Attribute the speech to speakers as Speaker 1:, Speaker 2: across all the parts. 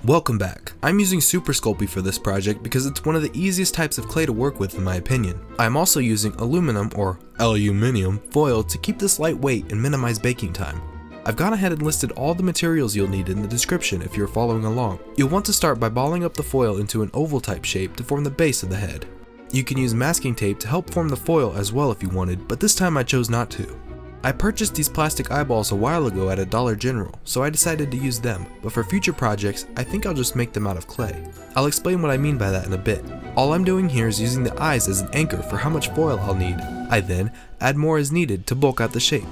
Speaker 1: Welcome back. I'm using Super Sculpey for this project because it's one of the easiest types of clay to work with in my opinion. I'm also using aluminum or aluminium foil to keep this lightweight and minimize baking time. I've gone ahead and listed all the materials you'll need in the description if you're following along. You'll want to start by balling up the foil into an oval type shape to form the base of the head. You can use masking tape to help form the foil as well if you wanted, but this time I chose not to. I purchased these plastic eyeballs a while ago at a Dollar General, so I decided to use them, but for future projects, I think I'll just make them out of clay. I'll explain what I mean by that in a bit. All I'm doing here is using the eyes as an anchor for how much foil I'll need. I then add more as needed to bulk out the shape.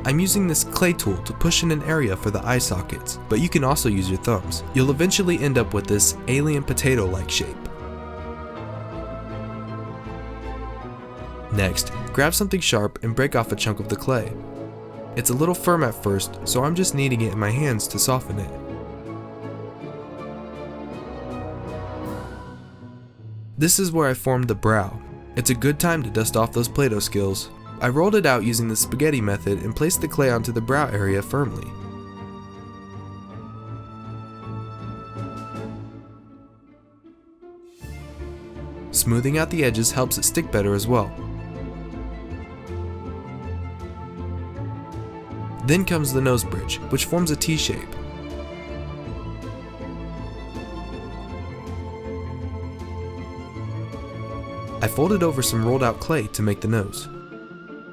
Speaker 1: I'm using this clay tool to push in an area for the eye sockets, but you can also use your thumbs. You'll eventually end up with this alien potato-like shape. Next, grab something sharp and break off a chunk of the clay. It's a little firm at first, so I'm just kneading it in my hands to soften it. This is where I formed the brow. It's a good time to dust off those Play-Doh skills. I rolled it out using the spaghetti method and placed the clay onto the brow area firmly. Smoothing out the edges helps it stick better as well. Then comes the nose bridge, which forms a T shape. I folded over some rolled out clay to make the nose.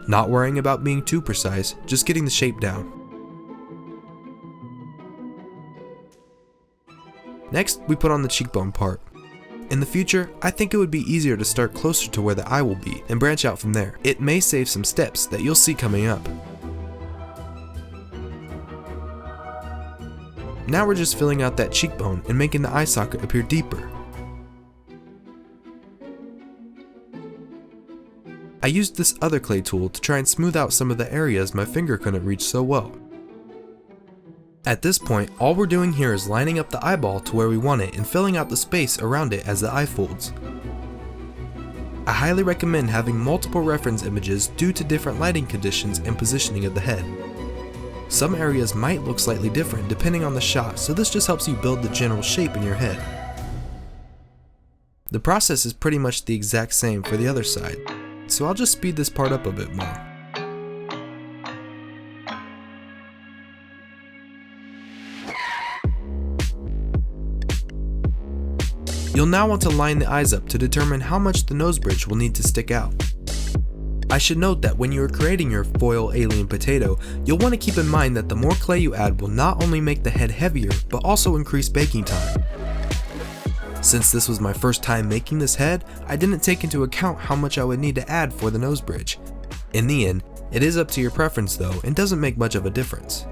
Speaker 1: Not worrying about being too precise, just getting the shape down. Next, we put on the cheekbone part. In the future, I think it would be easier to start closer to where the eye will be and branch out from there. It may save some steps that you'll see coming up. Now we're just filling out that cheekbone and making the eye socket appear deeper. I used this other clay tool to try and smooth out some of the areas my finger couldn't reach so well. At this point, all we're doing here is lining up the eyeball to where we want it and filling out the space around it as the eye folds. I highly recommend having multiple reference images due to different lighting conditions and positioning of the head. Some areas might look slightly different depending on the shot, so this just helps you build the general shape in your head. The process is pretty much the exact same for the other side, so I'll just speed this part up a bit more. You'll now want to line the eyes up to determine how much the nose bridge will need to stick out. I should note that when you are creating your foil alien potato, you'll want to keep in mind that the more clay you add will not only make the head heavier, but also increase baking time. Since this was my first time making this head, I didn't take into account how much I would need to add for the nose bridge. In the end, it is up to your preference though, and doesn't make much of a difference.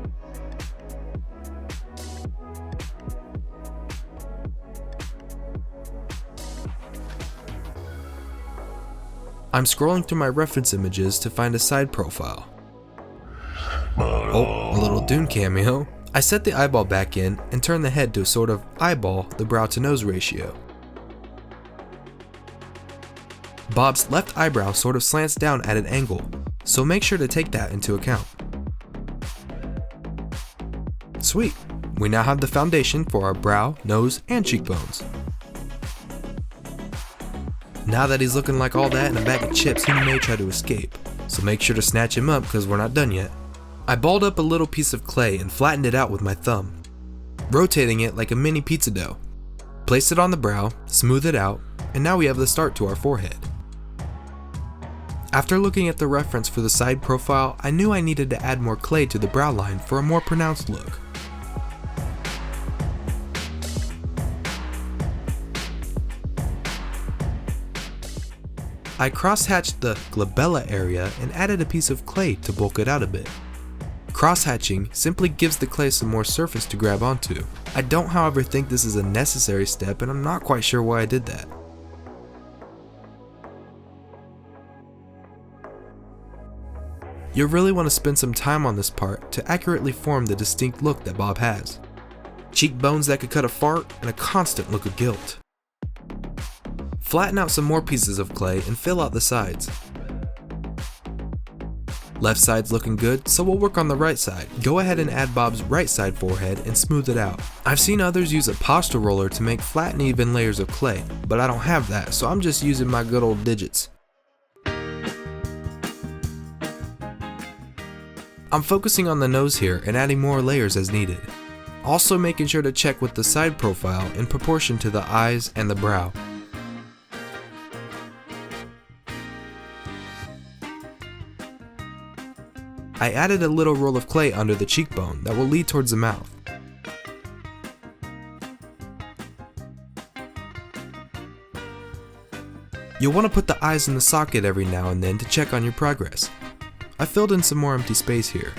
Speaker 1: I'm scrolling through my reference images to find a side profile. Oh, a little Dune cameo. I set the eyeball back in and turn the head to sort of eyeball the brow to nose ratio. Bob's left eyebrow sort of slants down at an angle, so make sure to take that into account. Sweet, we now have the foundation for our brow, nose, and cheekbones. Now that he's looking like all that in a bag of chips, he may try to escape, so make sure to snatch him up because we're not done yet. I balled up a little piece of clay and flattened it out with my thumb, rotating it like a mini pizza dough. Place it on the brow, smooth it out, and now we have the start to our forehead. After looking at the reference for the side profile, I knew I needed to add more clay to the brow line for a more pronounced look. I cross-hatched the glabella area and added a piece of clay to bulk it out a bit. Cross-hatching simply gives the clay some more surface to grab onto. I don't however think this is a necessary step, and I'm not quite sure why I did that. You'll really want to spend some time on this part to accurately form the distinct look that Bob has. Cheekbones that could cut a fart and a constant look of guilt. Flatten out some more pieces of clay and fill out the sides. Left side's looking good, so we'll work on the right side. Go ahead and add Bob's right side forehead and smooth it out. I've seen others use a pasta roller to make flat and even layers of clay, but I don't have that, so I'm just using my good old digits. I'm focusing on the nose here and adding more layers as needed. Also making sure to check with the side profile in proportion to the eyes and the brow. I added a little roll of clay under the cheekbone that will lead towards the mouth. You'll want to put the eyes in the socket every now and then to check on your progress. I filled in some more empty space here.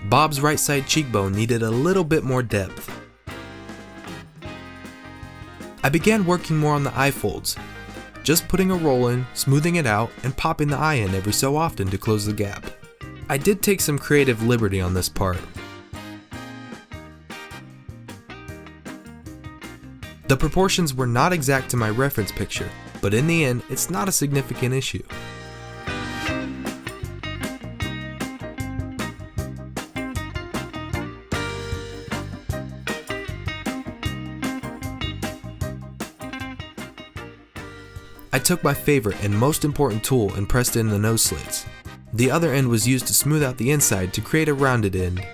Speaker 1: Bob's right side cheekbone needed a little bit more depth. I began working more on the eye folds, just putting a roll in, smoothing it out, and popping the eye in every so often to close the gap. I did take some creative liberty on this part. The proportions were not exact to my reference picture, but in the end, it's not a significant issue. I took my favorite and most important tool and pressed in the nose slits. The other end was used to smooth out the inside to create a rounded end.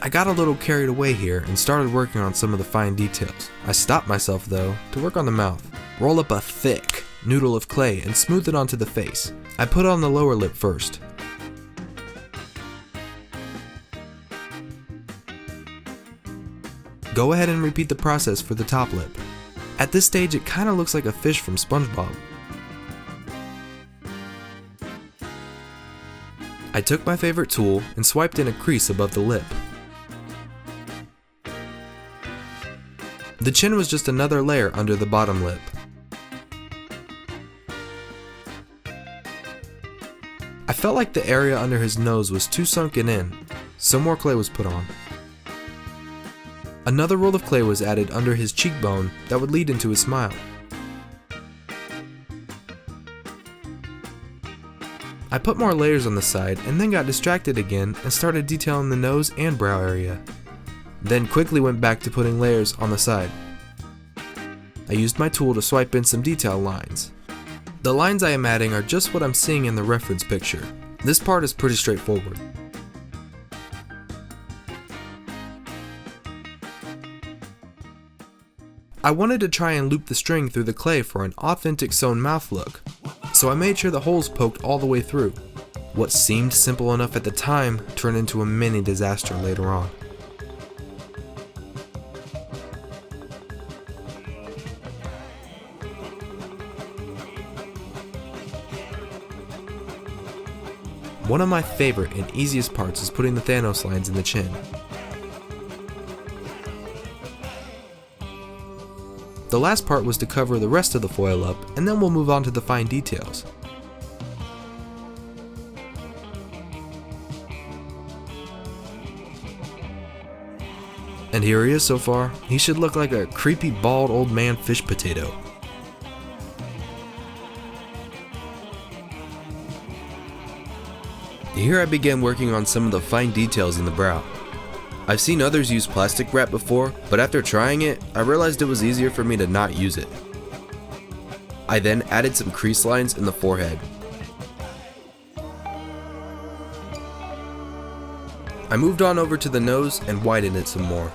Speaker 1: I got a little carried away here and started working on some of the fine details. I stopped myself though to work on the mouth. Roll up a thick noodle of clay and smooth it onto the face. I put on the lower lip first. Go ahead and repeat the process for the top lip. At this stage, it kinda looks like a fish from SpongeBob. I took my favorite tool and swiped in a crease above the lip. The chin was just another layer under the bottom lip. I felt like the area under his nose was too sunken in, so more clay was put on. Another roll of clay was added under his cheekbone that would lead into his smile. I put more layers on the side and then got distracted again and started detailing the nose and brow area. Then quickly went back to putting layers on the side. I used my tool to swipe in some detail lines. The lines I am adding are just what I'm seeing in the reference picture. This part is pretty straightforward. I wanted to try and loop the string through the clay for an authentic sewn mouth look, so I made sure the holes poked all the way through. What seemed simple enough at the time turned into a mini disaster later on. One of my favorite and easiest parts is putting the Thanos lines in the chin. The last part was to cover the rest of the foil up, and then we'll move on to the fine details. And here he is so far. He should look like a creepy bald old man fish potato. Here I began working on some of the fine details in the brow. I've seen others use plastic wrap before, but after trying it, I realized it was easier for me to not use it. I then added some crease lines in the forehead. I moved on over to the nose and widened it some more.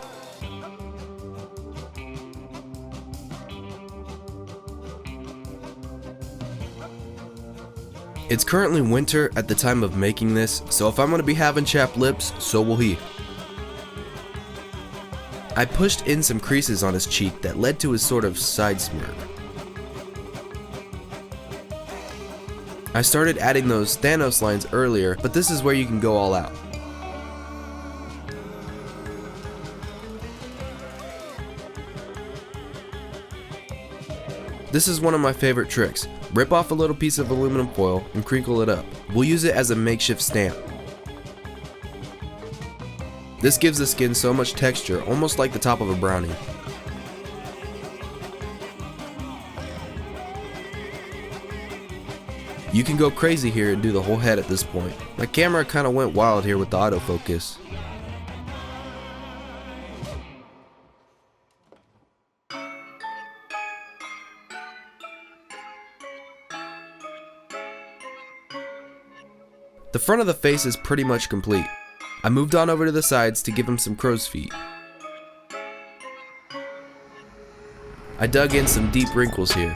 Speaker 1: It's currently winter at the time of making this, so if I'm going to be having chapped lips, so will he. I pushed in some creases on his cheek that led to his sort of side smirk. I started adding those Thanos lines earlier, but this is where you can go all out. This is one of my favorite tricks. Rip off a little piece of aluminum foil and crinkle it up. We'll use it as a makeshift stamp. This gives the skin so much texture, almost like the top of a brownie. You can go crazy here and do the whole head at this point. My camera kind of went wild here with the autofocus. The front of the face is pretty much complete. I moved on over to the sides to give him some crow's feet. I dug in some deep wrinkles here.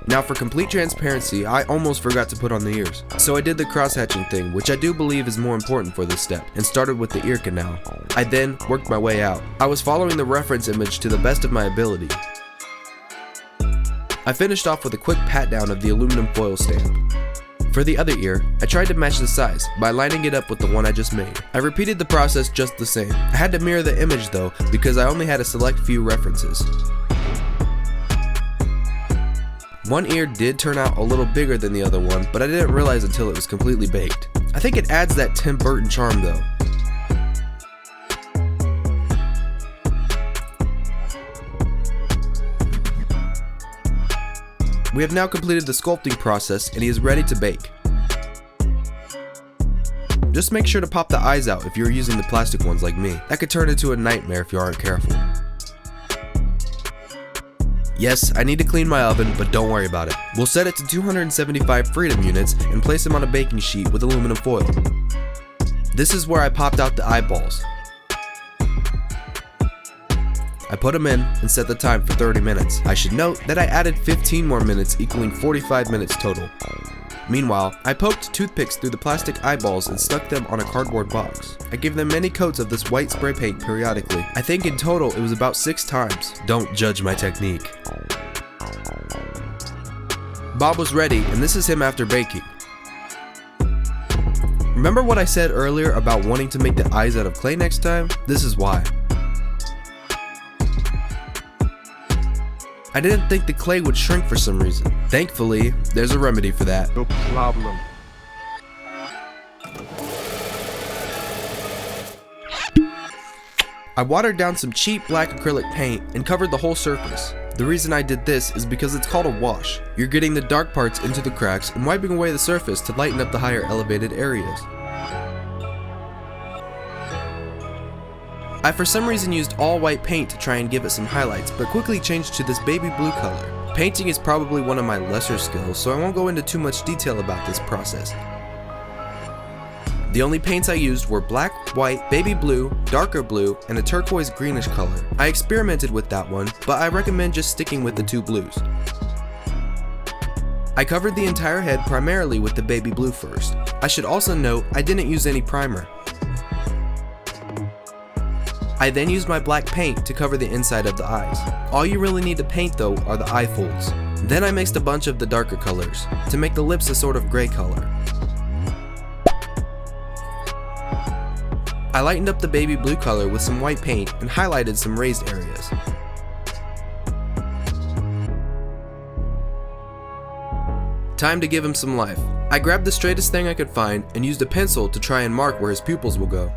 Speaker 1: Now for complete transparency, I almost forgot to put on the ears. So I did the cross-hatching thing, which I do believe is more important for this step, and started with the ear canal. I then worked my way out. I was following the reference image to the best of my ability. I finished off with a quick pat down of the aluminum foil stamp. For the other ear, I tried to match the size by lining it up with the one I just made. I repeated the process just the same. I had to mirror the image though, because I only had a select few references. One ear did turn out a little bigger than the other one, but I didn't realize until it was completely baked. I think it adds that Tim Burton charm though. We have now completed the sculpting process and he is ready to bake. Just make sure to pop the eyes out if you're using the plastic ones like me. That could turn into a nightmare if you aren't careful. Yes, I need to clean my oven, but don't worry about it. We'll set it to 275 freedom units and place them on a baking sheet with aluminum foil. This is where I popped out the eyeballs. I put them in and set the time for 30 minutes. I should note that I added 15 more minutes equaling 45 minutes total. Meanwhile, I poked toothpicks through the plastic eyeballs and stuck them on a cardboard box. I gave them many coats of this white spray paint periodically. I think in total it was about 6 times. Don't judge my technique. Bob was ready, and this is him after baking. Remember what I said earlier about wanting to make the eyes out of clay next time? This is why. I didn't think the clay would shrink for some reason. Thankfully, there's a remedy for that.
Speaker 2: No problem.
Speaker 1: I watered down some cheap black acrylic paint and covered the whole surface. The reason I did this is because it's called a wash. You're getting the dark parts into the cracks and wiping away the surface to lighten up the higher elevated areas. I for some reason used all white paint to try and give it some highlights, but quickly changed to this baby blue color. Painting is probably one of my lesser skills, so I won't go into too much detail about this process. The only paints I used were black, white, baby blue, darker blue, and a turquoise greenish color. I experimented with that one, but I recommend just sticking with the 2 blues. I covered the entire head primarily with the baby blue first. I should also note I didn't use any primer. I then used my black paint to cover the inside of the eyes. All you really need to paint though are the eye folds. Then I mixed a bunch of the darker colors to make the lips a sort of gray color. I lightened up the baby blue color with some white paint and highlighted some raised areas. Time to give him some life. I grabbed the straightest thing I could find and used a pencil to try and mark where his pupils will go.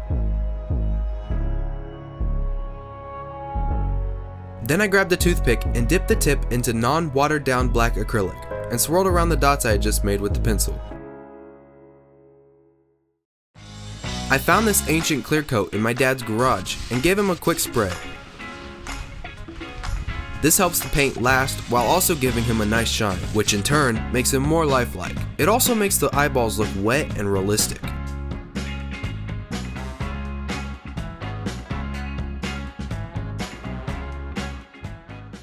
Speaker 1: Then I grabbed a toothpick and dipped the tip into non-watered down black acrylic and swirled around the dots I had just made with the pencil. I found this ancient clear coat in my dad's garage and gave him a quick spray. This helps the paint last while also giving him a nice shine, which in turn makes him more lifelike. It also makes the eyeballs look wet and realistic.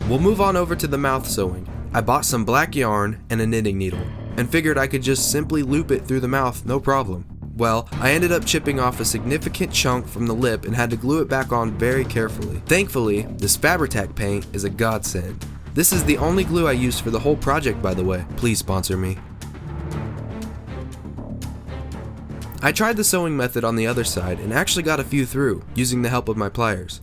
Speaker 1: We'll move on over to the mouth sewing. I bought some black yarn and a knitting needle, and figured I could just simply loop it through the mouth, no problem. Well, I ended up chipping off a significant chunk from the lip and had to glue it back on very carefully. Thankfully, this Fabri-Tac paint is a godsend. This is the only glue I used for the whole project, by the way. Please sponsor me. I tried the sewing method on the other side and actually got a few through, using the help of my pliers.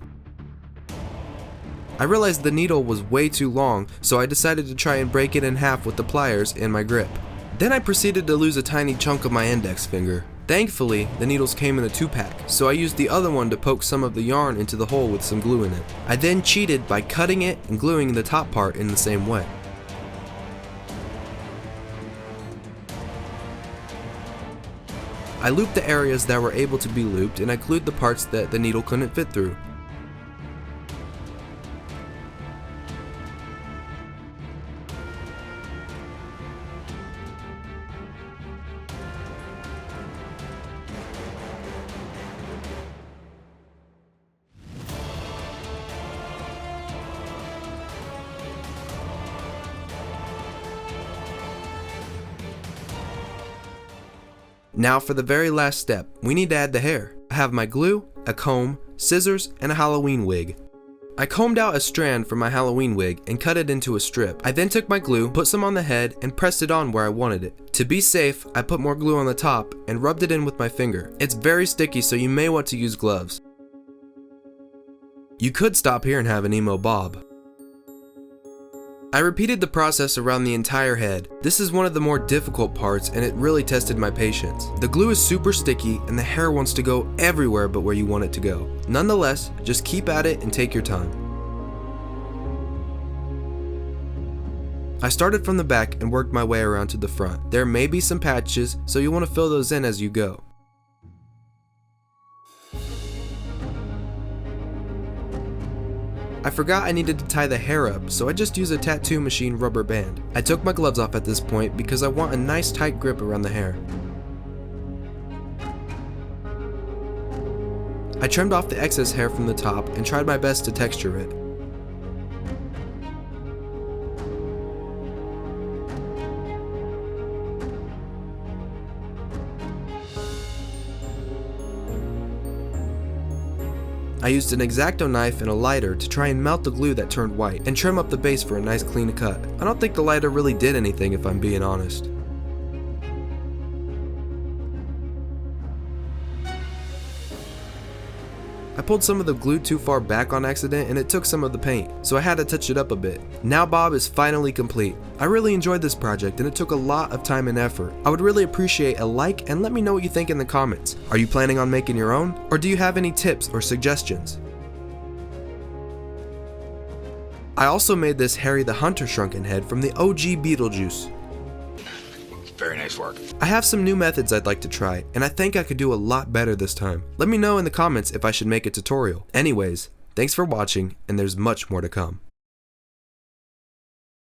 Speaker 1: I realized the needle was way too long, so I decided to try and break it in half with the pliers and my grip. Then I proceeded to lose a tiny chunk of my index finger. Thankfully, the needles came in a 2-pack, so I used the other one to poke some of the yarn into the hole with some glue in it. I then cheated by cutting it and gluing the top part in the same way. I looped the areas that were able to be looped, and I glued the parts that the needle couldn't fit through. Now for the very last step, we need to add the hair. I have my glue, a comb, scissors, and a Halloween wig. I combed out a strand from my Halloween wig and cut it into a strip. I then took my glue, put some on the head, and pressed it on where I wanted it. To be safe, I put more glue on the top and rubbed it in with my finger. It's very sticky, so you may want to use gloves. You could stop here and have an emo bob. I repeated the process around the entire head. This is one of the more difficult parts, and it really tested my patience. The glue is super sticky and the hair wants to go everywhere but where you want it to go. Nonetheless, just keep at it and take your time. I started from the back and worked my way around to the front. There may be some patches, so you want to fill those in as you go. I forgot I needed to tie the hair up, so I just used a tattoo machine rubber band. I took my gloves off at this point because I want a nice tight grip around the hair. I trimmed off the excess hair from the top and tried my best to texture it. I used an X-Acto knife and a lighter to try and melt the glue that turned white and trim up the base for a nice clean cut. I don't think the lighter really did anything if I'm being honest. I pulled some of the glue too far back on accident and it took some of the paint, so I had to touch it up a bit. Now Bob is finally complete. I really enjoyed this project and it took a lot of time and effort. I would really appreciate a like and let me know what you think in the comments. Are you planning on making your own, or do you have any tips or suggestions? I also made this Harry the Hunter Shrunken head from the OG Beetlejuice.
Speaker 2: Very nice work.
Speaker 1: I have some new methods I'd like to try, and I think I could do a lot better this time. Let me know in the comments if I should make a tutorial. Anyways, thanks for watching, and there's much more to come.